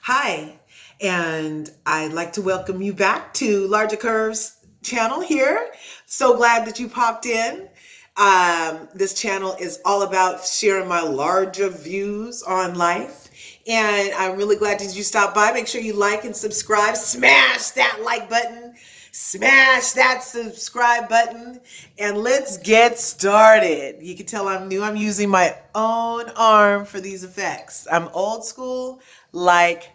Hi, and I'd like to welcome you back to Larger Curves channel here. So glad that you popped in. This channel is all about sharing my larger views on life. And I'm really glad that you stopped by. Make sure you like and subscribe. Smash that like button. Smash that subscribe button. And let's get started. You can tell I'm new. I'm using my own arm for these effects. I'm old school like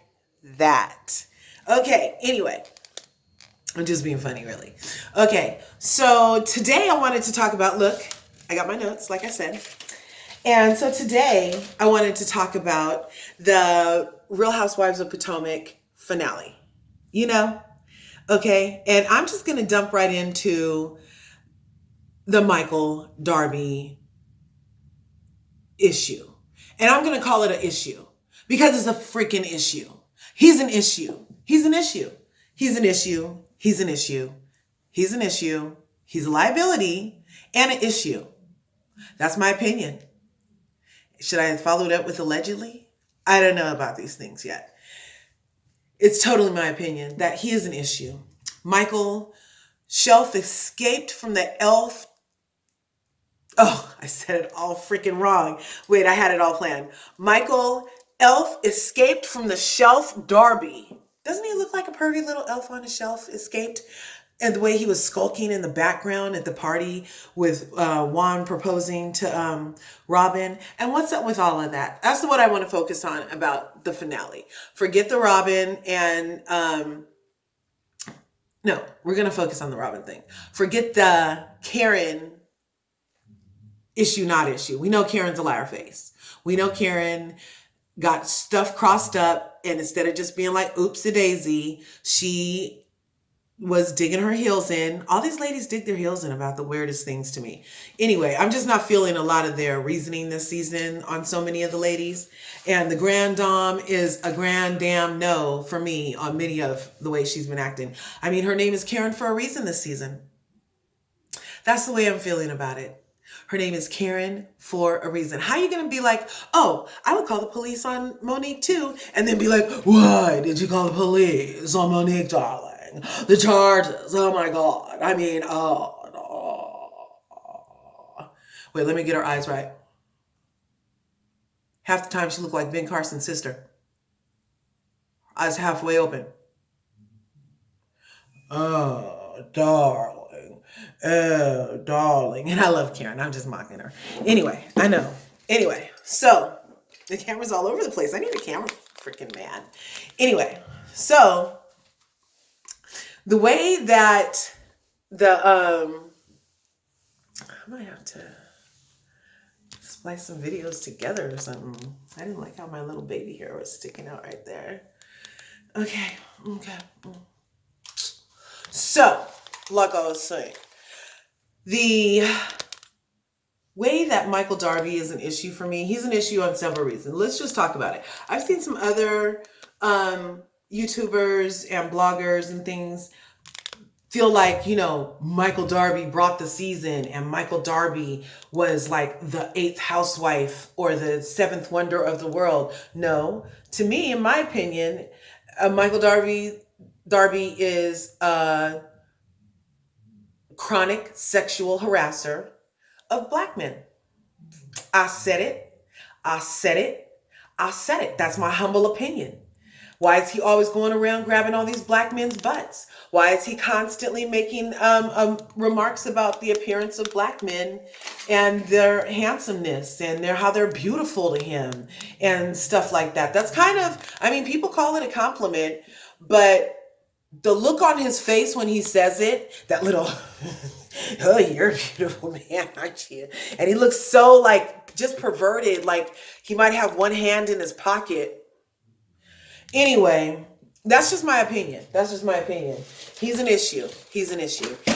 that. Okay, anyway, I'm just being funny, really. Okay, so today I wanted to talk about, look, I got my notes, like I said. And so today I wanted to talk about the Real Housewives of Potomac finale. You know? Okay, and I'm just going to dump right into the Michael Darby issue. And I'm going to call it an issue because it's a freaking issue. He's an issue. He's an issue. He's an issue. He's an issue. He's an issue. He's a liability and an issue. That's my opinion. Should I follow it up with allegedly? I don't know about these things yet. It's totally my opinion that he is an issue. Michael Shelf escaped from the elf. Oh, I said it all freaking wrong. Wait, I had it all planned. Michael Elf escaped from the shelf Darby. Doesn't he look like a pervy little elf on a shelf escaped? And the way he was skulking in the background at the party with Juan proposing to Robin. And what's up with all of that? That's what I want to focus on about the finale. Forget the Robin and... no, we're going to focus on the Robin thing. Forget the Karen issue, not issue. We know Karen's a liar face. We know Karen got stuff crossed up, and instead of just being like, oopsie daisy, she was digging her heels in. All these ladies dig their heels in about the weirdest things to me. Anyway, I'm just not feeling a lot of their reasoning this season on so many of the ladies. And the Grand Dame is a grand damn no for me on many of the way she's been acting. I mean, her name is Karen for a reason this season. That's the way I'm feeling about it. Her name is Karen for a reason. How are you going to be like, oh, I would call the police on Monique too, and then be like, why did you call the police on Monique, darling? The charges, oh my God. I mean, oh, no. Wait, let me get her eyes right. Half the time she looked like Ben Carson's sister. Eyes halfway open. Oh, darling. Oh, darling. And I love Karen. I'm just mocking her. Anyway, I know. Anyway, so the camera's all over the place. I need a camera freaking man. Anyway, so the way that I might have to splice some videos together or something. I didn't like how my little baby hair was sticking out right there. Okay. So, like I was saying, the way that Michael Darby is an issue for me, he's an issue on several reasons. Let's just talk about it. I've seen some other YouTubers and bloggers and things feel like, you know, Michael Darby brought the season and Michael Darby was like the 8th housewife or the 7th wonder of the world. No, to me, in my opinion, Michael Darby is a chronic sexual harasser of black men. I said it. That's my humble opinion. Why is he always going around grabbing all these black men's butts? Why is he constantly making remarks about the appearance of black men and their handsomeness and how they're beautiful to him and stuff like that? That's kind of, I mean, people call it a compliment, but the look on his face when he says it, that little, oh, you're a beautiful man, aren't you? And he looks so like just perverted, like he might have one hand in his pocket. Anyway, that's just my opinion. He's an issue.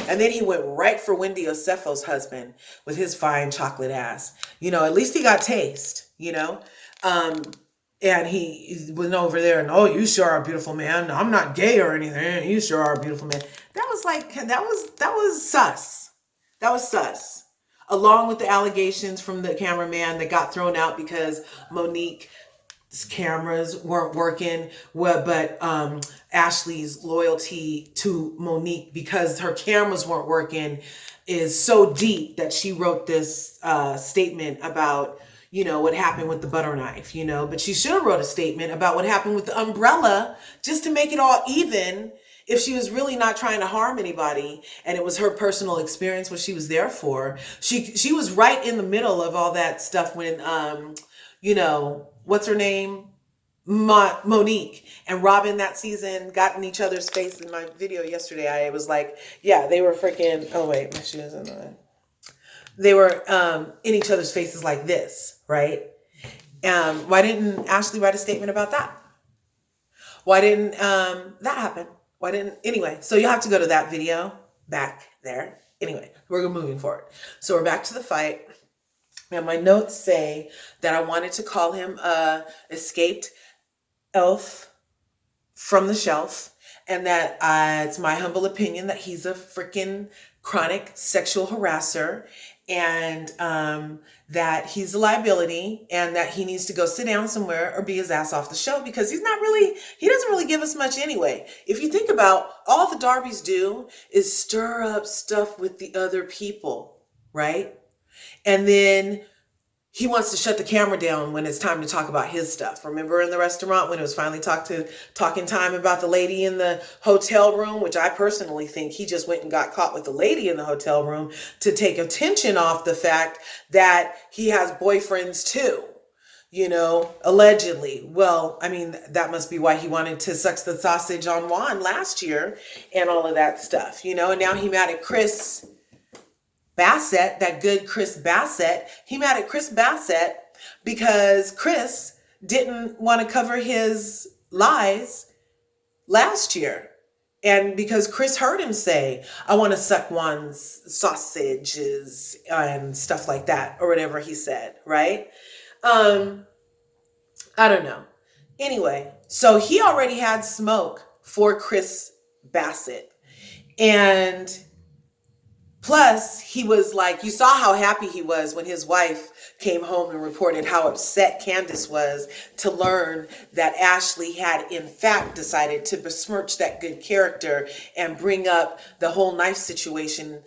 And then he went right for Wendy Osefo's husband with his fine chocolate ass. You know, at least he got taste, you know. And he went over there and, oh, you sure are a beautiful man. I'm not gay or anything. You sure are a beautiful man. That was like, that was sus. That was sus. Along with the allegations from the cameraman that got thrown out because Monique cameras weren't working. Well, but Ashley's loyalty to Monique, because her cameras weren't working, is so deep that she wrote this statement about, what happened with the butter knife, but she should have wrote a statement about what happened with the umbrella, just to make it all even, if she was really not trying to harm anybody and it was her personal experience what she was there for. She was right in the middle of all that stuff when what's her name, Monique and Robin that season got in each other's face. In my video yesterday, I was like, yeah, they were freaking, oh wait, my shoe isn't on. They were in each other's faces like this, right? Why didn't Ashley write a statement about that? Why didn't that happen? Anyway, so you'll have to go to that video back there. Anyway, we're moving forward. So we're back to the fight. And my notes say that I wanted to call him escaped elf from the shelf, and that it's my humble opinion that he's a freaking chronic sexual harasser, and that he's a liability, and that he needs to go sit down somewhere or be his ass off the show, because he doesn't really give us much anyway. If you think about, all the Darbys do is stir up stuff with the other people, right? And then he wants to shut the camera down when it's time to talk about his stuff. Remember in the restaurant when it was finally talking time about the lady in the hotel room, which I personally think he just went and got caught with the lady in the hotel room to take attention off the fact that he has boyfriends too, allegedly. Well, I mean, that must be why he wanted to suck the sausage on Juan last year and all of that stuff, and now he mad at Chris Bassett, that good Chris Bassett. He mad at Chris Bassett because Chris didn't want to cover his lies last year. And because Chris heard him say, I want to suck Juan's sausages and stuff like that, or whatever he said, right? I don't know. Anyway, so he already had smoke for Chris Bassett. And plus, he was like, you saw how happy he was when his wife came home and reported how upset Candace was to learn that Ashley had, in fact, decided to besmirch that good character and bring up the whole knife situation,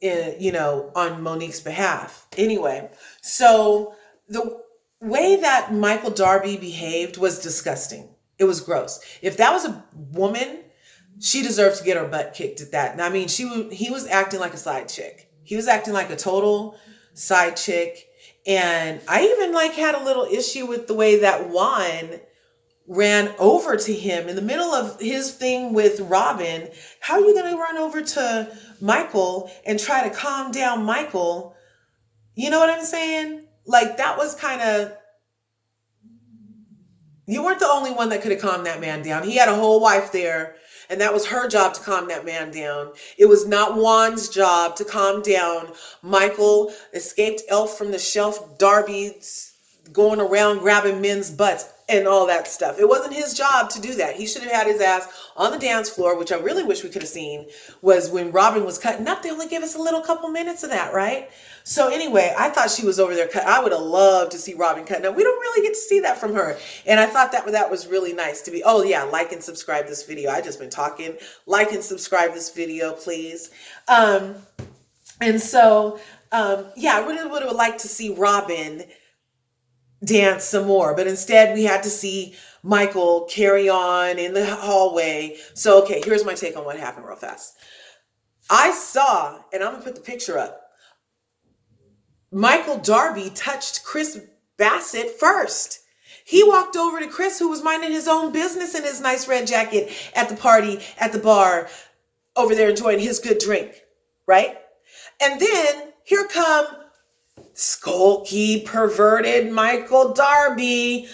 on Monique's behalf. Anyway, so the way that Michael Darby behaved was disgusting. It was gross. If that was a woman, she deserved to get her butt kicked at that. I mean, he was acting like a side chick. He was acting like a total side chick. And I even had a little issue with the way that Juan ran over to him in the middle of his thing with Robin. How are you going to run over to Michael and try to calm down Michael? You know what I'm saying? That was kind of, you weren't the only one that could have calmed that man down. He had a whole wife there, and that was her job to calm that man down. It was not Juan's job to calm down Michael, escaped elf from the shelf, Darby's going around grabbing men's butts and all that stuff. It wasn't his job to do that. He should have had his ass on the dance floor, which I really wish we could have seen, was when Robin was cutting up. They only gave us a little couple minutes of that, right? So anyway, I thought she was over there cutting. I would have loved to see Robin cutting up. We don't really get to see that from her. And I thought that was really nice to be, oh yeah, like and subscribe this video. I just been talking. Like and subscribe this video, please. And so, yeah, I really would have liked to see Robin dance some more, but instead we had to see Michael carry on in the hallway. So, okay, here's my take on what happened real fast. I saw, and I'm gonna put the picture up, Michael Darby touched Chris Bassett first. He walked over to Chris, who was minding his own business in his nice red jacket at the party, at the bar, over there enjoying his good drink, right? And then here come skulky, perverted Michael Darby.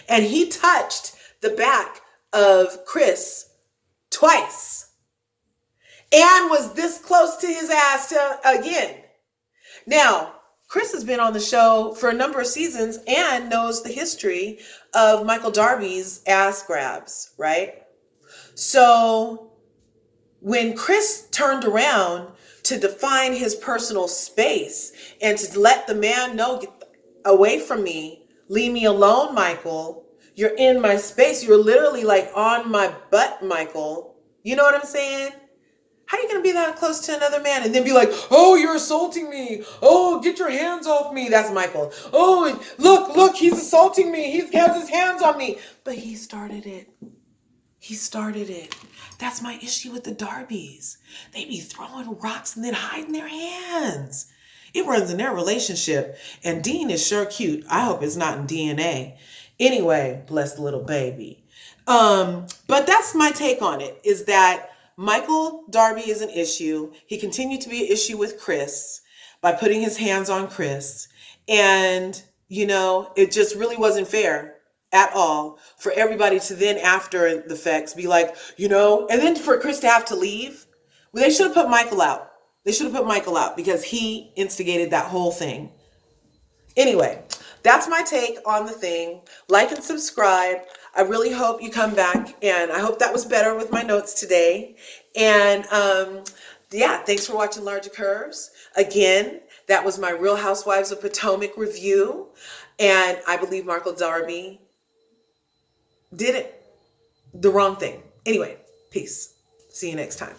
And he touched the back of Chris twice and was this close to his ass again. Now, Chris has been on the show for a number of seasons and knows the history of Michael Darby's ass grabs, right? So when Chris turned around to define his personal space and to let the man know, get away from me, Leave me alone, Michael. You're in my space. You're literally like on my butt, Michael. You know what I'm saying? How are you going to be that close to another man and then be like, oh, you're assaulting me. Oh, get your hands off me. That's Michael. Oh, look, he's assaulting me. He has his hands on me. But he started it. He started it. That's my issue with the Darbys. They be throwing rocks and then hiding their hands. It runs in their relationship. And Dean is sure cute. I hope it's not in DNA. Anyway, bless the little baby. But that's my take on it, is that Michael Darby is an issue. He continued to be an issue with Chris by putting his hands on Chris. And, it just really wasn't fair at all for everybody to then after the facts be like, and then for Chris to have to leave. Well, they should have put Michael out. They should have put Michael out because he instigated that whole thing. Anyway, that's my take on the thing. Like and subscribe. I really hope you come back, and I hope that was better with my notes today. And thanks for watching Larger Curves. Again, that was my Real Housewives of Potomac review, and I believe Michael Darby did the wrong thing. Anyway, peace. See you next time.